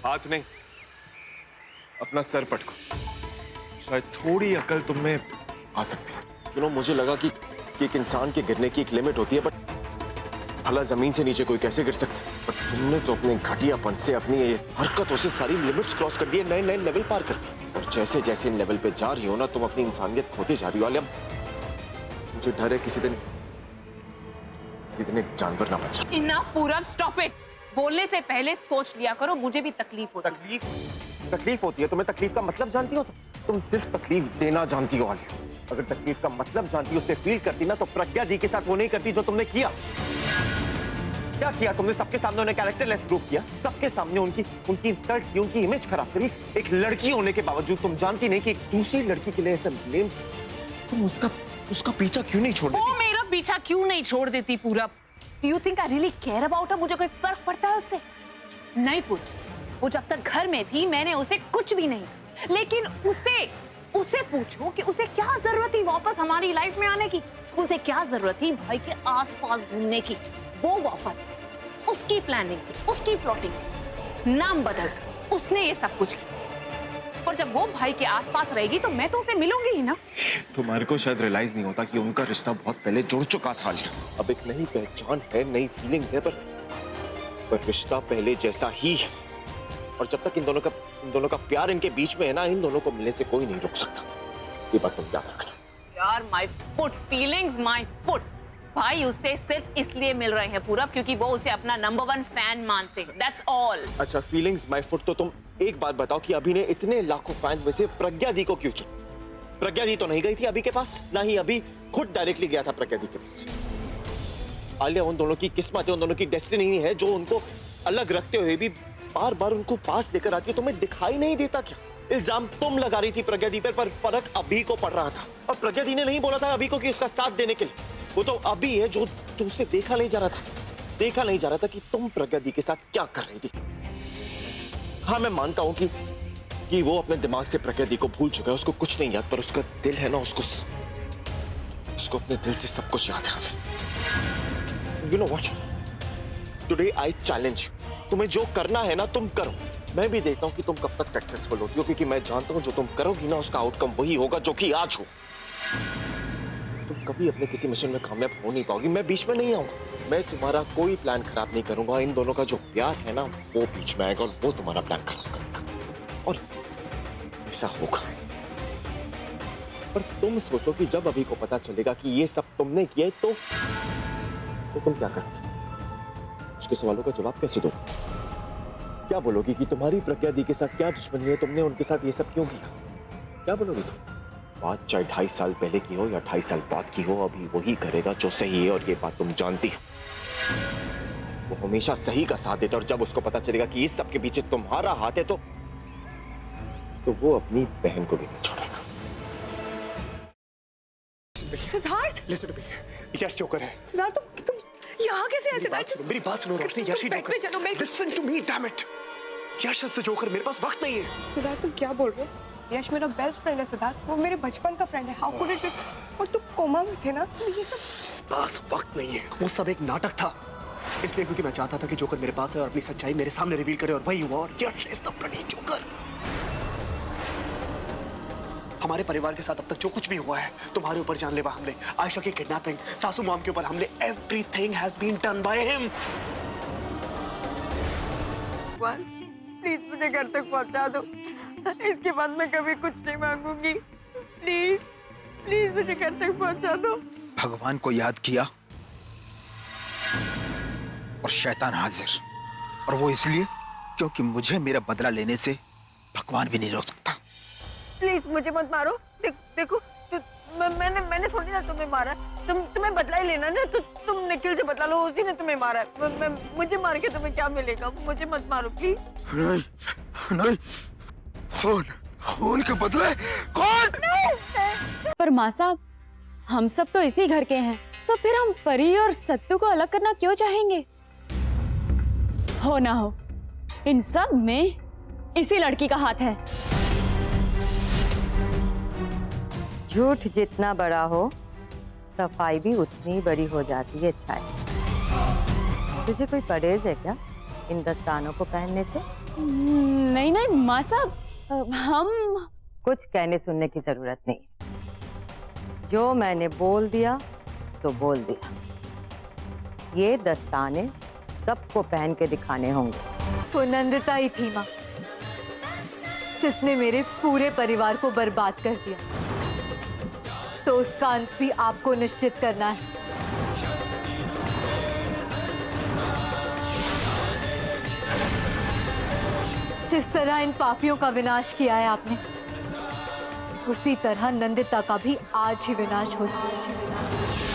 हाथ नहीं, अपना सर पटको। शायद थोड़ी अकल तुम में आ सकती है। चलो, मुझे लगा कि एक इंसान के गिरने की एक लिमिट होती है, बट भला जमीन से नीचे कोई कैसे गिर सकता है? बट तुमने तो अपने घटियापन से, अपनी हरकतों से सारी लिमिट्स क्रॉस कर दिए, नए नए लेवल पार कर दिए। और जैसे जैसे इन लेवल पे जा रही हो ना, तुम अपनी इंसानियत खोते जा रही हो। आलिया, मुझे डर है किसी दिन एक जानवर ना बचा। इनफ पूरब, स्टॉप इट। बोलने से पहले सोच लिया करो, मुझे भी तकलीफ होती है। तकलीफ होती है? तुम्हें तकलीफ का मतलब जानती हो? तुम सिर्फ तकलीफ देना जानती हो आलिया। अगर तकलीफ का मतलब जानती, उससे फील करती ना, तो प्रज्ञा जी के साथ वो नहीं करती जो तुमने किया। क्या किया तुमने? सबके सामने उन्हें कैरेक्टरलेस प्रूव किया, सबके सामने उनकी इंसल्ट की, उनकी इमेज खराब करी। एक लड़की होने के बावजूद तुम जानती नहीं कि एक दूसरी लड़की के लिए ऐसा ब्लेम, तुम उसका पीछा क्यों नहीं छोड़ देती? वो मेरा पीछा क्यों नहीं छोड़ देती पूरब? Do you think I really care about her? मुझे कोई फर्क पड़ता है उससे? नहीं पूछ। वो जब तक घर में थी मैंने उसे कुछ भी नहीं, लेकिन उसे पूछो कि उसे क्या जरूरत थी वापस हमारी लाइफ में आने की? उसे क्या जरूरत थी भाई के आसपास घूमने की? वो वापस, उसकी प्लानिंग थी, उसकी प्लॉटिंग थी, नाम बदल कर उसने ये सब कुछ किया। और जब वो भाई के आसपास रहेगी तो मैं तो उसे मिलूंगी ही ना। तुम्हारे को शायद रियलाइज नहीं होता कि उनका रिश्ता बहुत पहले जुड़ चुका था। अब एक नई पहचान है, नई फीलिंग्स है, पर रिश्ता पहले जैसा ही है। और जब तक इन दोनों का प्यार इनके बीच में है ना, इन दोनों को मिलने से कोई नहीं रोक सकता। ये बात तुम याद रखना। यार my foot, feelings my foot. भाई उससे सिर्फ इसलिए मिल रहे हैं पूरब क्योंकि वो उसे अपना नंबर 1 फैन मानते हैं। That's all. अच्छा, फीलिंग्स माय फुट, तो तुम एक बात बताओ कि अभी ने इतने लाखों फैंस में से प्रज्ञा दी को क्यों चुना? प्रज्ञा दी तो नहीं गई थी अभी के पास, ना ही अभी खुद डायरेक्टली गया था प्रज्ञा दी के पास। आलिया उन दोनों की किस्मत है, उन दोनों की डेस्टिनी है, जो उनको अलग रखते हुए भी बार बार उनको पास लेकर आती है। तुम्हें दिखाई नहीं देता क्या? इल्जाम तुम लगा रही थी प्रज्ञा दी पर फर्क अभी को पड़ रहा था। और प्रज्ञा दी ने नहीं बोला था अभी को कि उसका साथ देने के लिए। वो तो अभी है जो उसे देखा नहीं जा रहा था कि तुम प्रज्ञा दी के साथ क्या कर रही थी। हाँ, मैं मानता हूं कि वो अपने दिमाग से प्रज्ञा दी को भूल चुका है, उसको कुछ नहीं याद, पर उसका दिल है ना, उसको अपने दिल से सब कुछ याद है। You know what? Today I challenge you. तुम्हें जो करना है ना तुम करो। मैं भी देखता हूं कि तुम कब तक सक्सेसफुल होती हो, क्योंकि मैं जानता हूं जो तुम करोगी ना उसका आउटकम वही होगा जो कि आज हो। तुम कभी अपने किसी मिशन में कामयाब हो नहीं पाओगी। मैं बीच में नहीं आऊंगा, मैं तुम्हारा कोई प्लान खराब नहीं करूंगा। इन दोनों का जो प्यार है ना वो बीच में आएगा और वो तुम्हारा प्लान खराब करेगा, और ऐसा होगा। पर तुम सोचो कि जब अभी को पता चलेगा कि ये सब तुमने किया तो तुम क्या करोगे? उसके सवालों का जवाब कैसे दोगे? क्या बोलोगी कि तुम्हारी प्रज्ञा दी के साथ क्या दुश्मनी है, तुमने उनके साथ ये सब क्यों किया? क्या बोलोगी तुम? बात चाहे 2.5 साल पहले की हो या 2.5 साल बाद की हो, अभी वही करेगा जो सही है, और ये बात तुम जानती हो। वो हमेशा सही का साथ देता, और जब उसको पता चलेगा कि इस सब के पीछे तुम्हारा हाथ है तो वो अपनी बहन को भी नहीं छोड़ेगा। Siddharth, Listen to me. Yash joker है। सिद्धार्थ तुम यहाँ कैसे आए? सिद्धार्थ मेरी बात सुनो रोशनी, यश ही जोकर। चलो मैं Listen to me, damn it. Yash is the joker, मेरे पास वक्त नहीं है। सिद्धार्थ तुम क्या बोल रहे हो? यश मेरा बेस्ट फ्रेंड है सिद्धार्थ, वो मेरे बचपन का फ्रेंड है। How could it be? और तुम कोमा में थे ना, तो ये सब पास वक्त नहीं है, वो सब एक नाटक था। इसलिए क्योंकि मैं चाहता था कि जोकर मेरे पास है और अपनी सच्चाई मेरे सामने रिवील करे, और वही हुआ। और यश इज द ब्लडी जोकर। हमारे परिवार के साथ अब तक जो कुछ भी हुआ है, तुम्हारे ऊपर जानलेवा हमले, आयशा की किडनैपिंग, सासू मॉम के ऊपर हमले, everything has been done by him. Please मुझे घर तक पहुंचा दो, इसके बाद मैं कभी कुछ नहीं मांगूंगी। प्लीज प्लीज मुझे घर तक पहुंचा दो। भगवान को याद किया और शैतान हाजिर, और वो इसलिए क्योंकि मुझे मेरा बदला लेने से भगवान भी नहीं रोक सकता। प्लीज मुझे मत मारो। देखो मैंने थोड़ी ना तुम्हें मारा, तुम्हें बदला ही लेना ना, तो तुम निखिल से बदला लो, उसी ने तुम्हें मारा है। मुझे मार के तुम्हें क्या मिलेगा? मुझे मत मारो प्लीज। नहीं, खून के बदले कौन? पर माँ साहब, हम सब तो इसी घर के हैं, तो फिर हम परी और सत्तू को अलग करना क्यों चाहेंगे? हो ना हो, इन सब में इसी लड़की का हाथ है। झूठ जितना बड़ा हो, सफाई भी उतनी बड़ी हो जाती है। छाया, तुझे कोई परहेज है क्या इन दस्तानों को पहनने से? नहीं नहीं माँ साहब, हम कुछ कहने सुनने की जरूरत नहीं। जो मैंने बोल दिया तो बोल दिया। ये दस्ताने सबको पहन के दिखाने होंगे। वो नंदिता ही थी माँ, जिसने मेरे पूरे परिवार को बर्बाद कर दिया। तो उसका अंत भी आपको निश्चित करना है। जिस तरह इन पापियों का विनाश किया है आपने, उसी तरह नंदिता का भी आज ही विनाश हो जाए।